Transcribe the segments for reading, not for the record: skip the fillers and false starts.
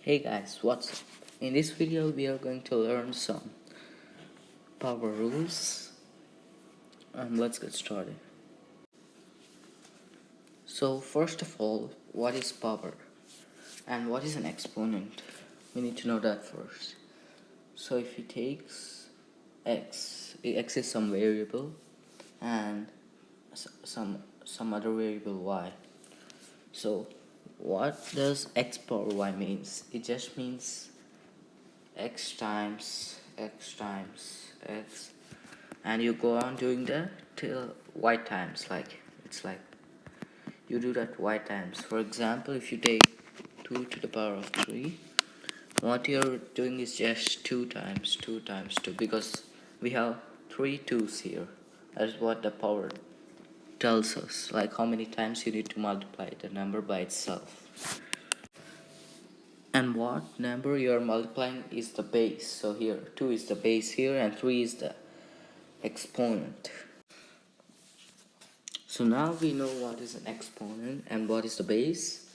Hey guys, what's up? In this video we are going to learn some power rules and let's get started. So first of all, what is power and what is an exponent? We need to know that first. So if you take x is some variable and some other variable y. So what does x power y means? It just means x times x, and you go on doing that till y times. It's like you do that y times. For example, if you take 2 to the power of 3, what you're doing is just 2 times 2 times 2, because we have 3 2's here. That's what the power tells us, like how many times you need to multiply the number by itself. And what number you are multiplying is the base. So here 2 is the base here and 3 is the exponent. So now we know what is an exponent and what is the base.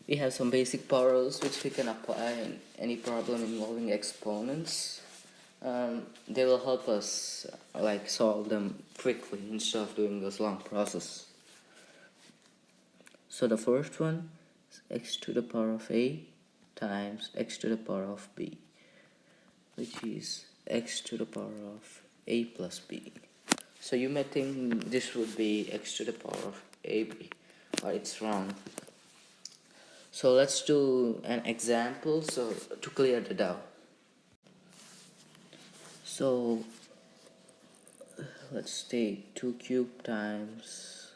We have some basic power rules which we can apply in any problem involving exponents. They will help us solve them quickly instead of doing this long process. So the first one is x to the power of a times x to the power of b, which is x to the power of a plus b. So you may think this would be x to the power of ab, but it's wrong. So let's do an example to clear the doubt. So let's take 2 cubed times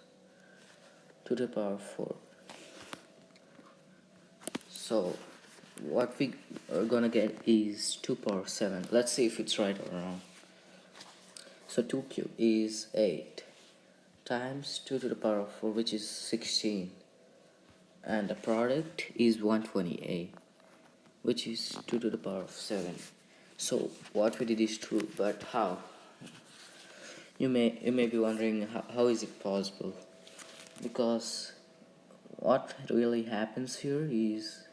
to the power of 4. So what we are gonna get is 2 power 7. Let's see if it's right or wrong. So 2 cubed is 8 times 2 to the power of 4, which is 16. And the product is 128, which is 2 to the power of 7. So what we did is true, but how? You may be wondering how is it possible? Because what really happens here is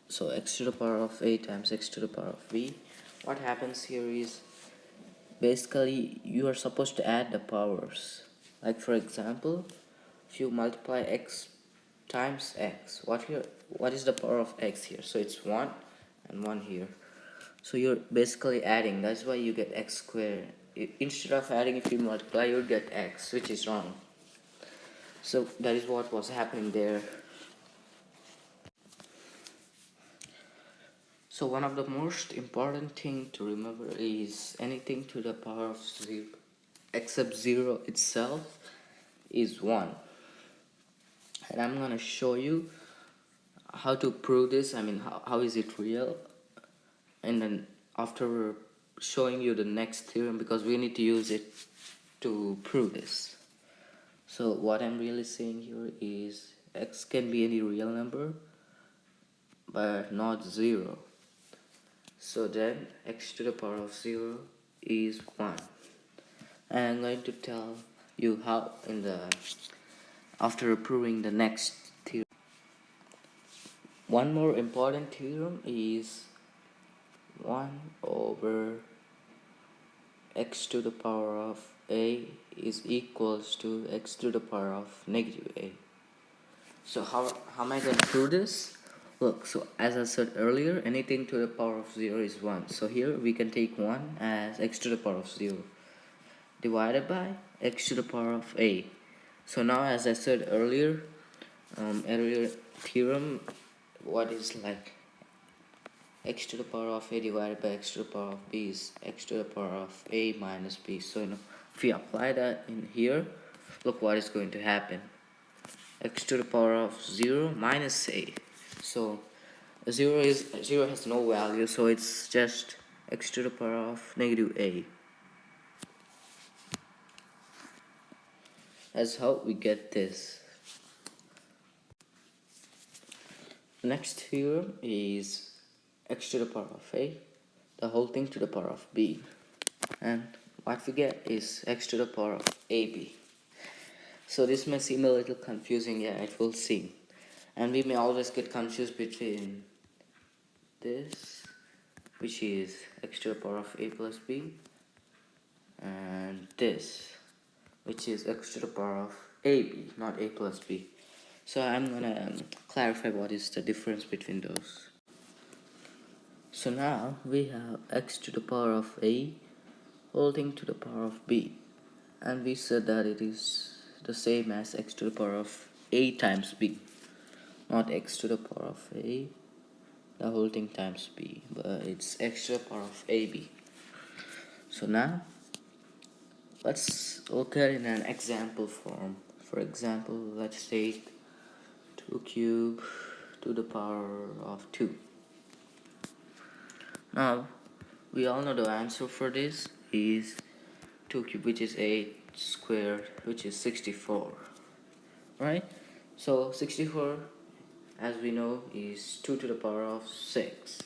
so x to the power of a times x to the power of b. What happens here is basically you are supposed to add the powers. Like for example, if you multiply x times x, what is the power of x here? So it's 1 and 1 here. So you're basically adding. That's why you get x squared. Instead of adding, if you multiply, you'll get x, which is wrong. So that is what was happening there. So one of the most important thing to remember is anything to the power of 0 except 0 itself is 1. And I'm gonna show you how to prove this. I mean, how is it real? And then after showing you the next theorem, because we need to use it to prove this. So what I'm really saying here is x can be any real number but not 0. So then x to the power of 0 is 1. And I'm going to tell you how after proving the next theorem. One more important theorem is 1 over x to the power of a is equals to x to the power of negative a. So how am I going to prove this? Look, so as I said earlier, anything to the power of 0 is 1. So here we can take 1 as x to the power of 0 divided by x to the power of a. So now, as I said earlier theorem, what is like x to the power of a divided by x to the power of b is x to the power of a minus b. So if we apply that in here, look what is going to happen. X to the power of 0 minus a. So 0 has no value, so it's just x to the power of negative a. That's how we get this. The next theorem is x to the power of a, the whole thing to the power of b. And what we get is x to the power of ab. So this may seem a little confusing, yeah, it will seem. And we may always get confused between this, which is x to the power of a plus b, and this, which is x to the power of ab, not a plus b. So I'm gonna clarify what is the difference between those. So now we have x to the power of a holding to the power of b, and we said that it is the same as x to the power of a times b, not x to the power of a the whole thing times b, but it's x to the power of ab. So now let's look at it in an example form. For example, let's take 2 cube to the power of 2. Now we all know the answer for this is 2 cube, which is 8 squared, which is 64, right? So 64, as we know, is 2 to the power of 6,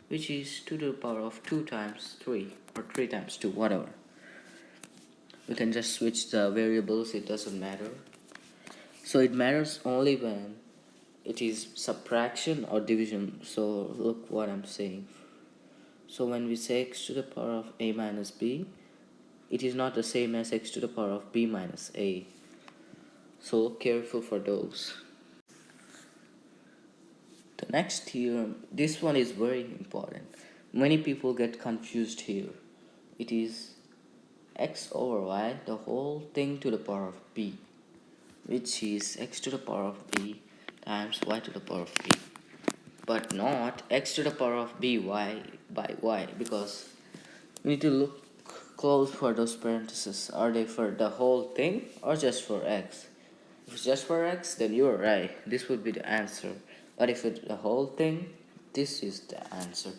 which is 2 to the power of 2 times 3, or 3 times 2, whatever. We can just switch the variables, it doesn't matter. So it matters only when it is subtraction or division. So look what I'm saying. So when we say x to the power of a minus b, it is not the same as x to the power of b minus a. So look careful for those. The next theorem, this one is very important. Many people get confused here. It is x over y, the whole thing to the power of b, which is x to the power of b times y to the power of b, but not x to the power of by y, because we need to look close for those parentheses. Are they for the whole thing or just for x? If it's just for x, then you're right, this would be the answer. But if it's the whole thing, this is the answer.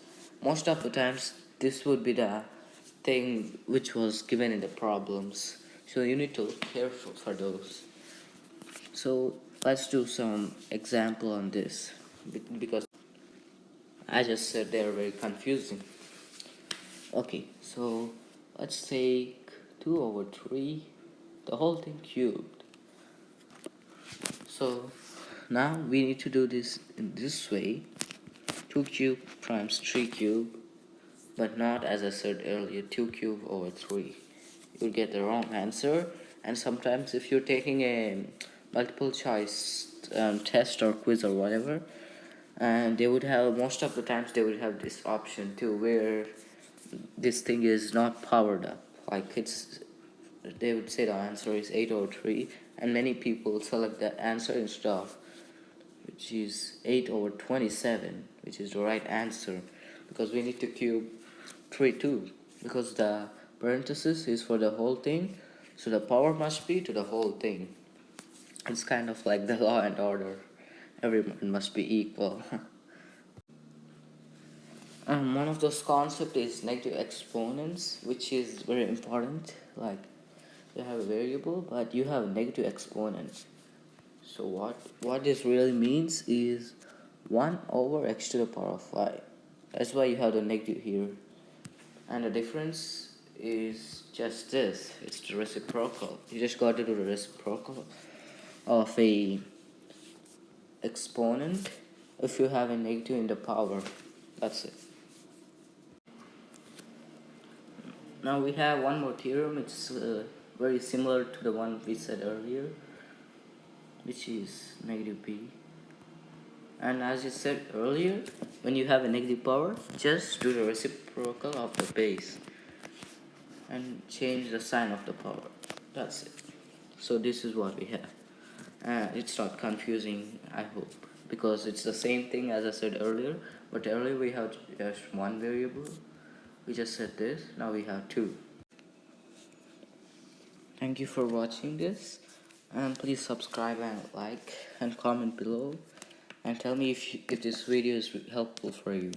Most of the times this would be the thing which was given in the problems, so you need to look careful for those. So let's do some example on this, because I just said they are very confusing. Okay, so let's take 2 over 3, the whole thing cubed. So now we need to do this in this way, 2 cube times 3 cube, but not, as I said earlier, 2 cube over 3. You'll get the wrong answer. And sometimes if you're taking a multiple choice test or quiz or whatever, and they would have, most of the times they would have this option too, where this thing is not powered up, like they would say the answer is 8 over 3, and many people select that answer instead of, which is 8 over 27, which is the right answer, because we need to cube 3 too, because the parenthesis is for the whole thing, so the power must be to the whole thing. It's kind of like the law and order, everyone must be equal. One of those concepts is negative exponents, which is very important. Like, you have a variable, but you have a negative exponent. So what this really means is 1 over x to the power of y. That's why you have the negative here. And the difference is just this. It's the reciprocal. You just got to do the reciprocal of a exponent if you have a negative in the power. That's it. Now we have one more theorem. It's very similar to the one we said earlier, which is negative b. And as I said earlier, when you have a negative power, just do the reciprocal of the base and change the sign of the power. That's it. So this is what we have. It's not confusing, I hope, because it's the same thing as I said earlier, but earlier we have just one variable. We just said this, now we have 2. Thank you for watching this, and please subscribe and like and comment below, and tell me if this video is helpful for you.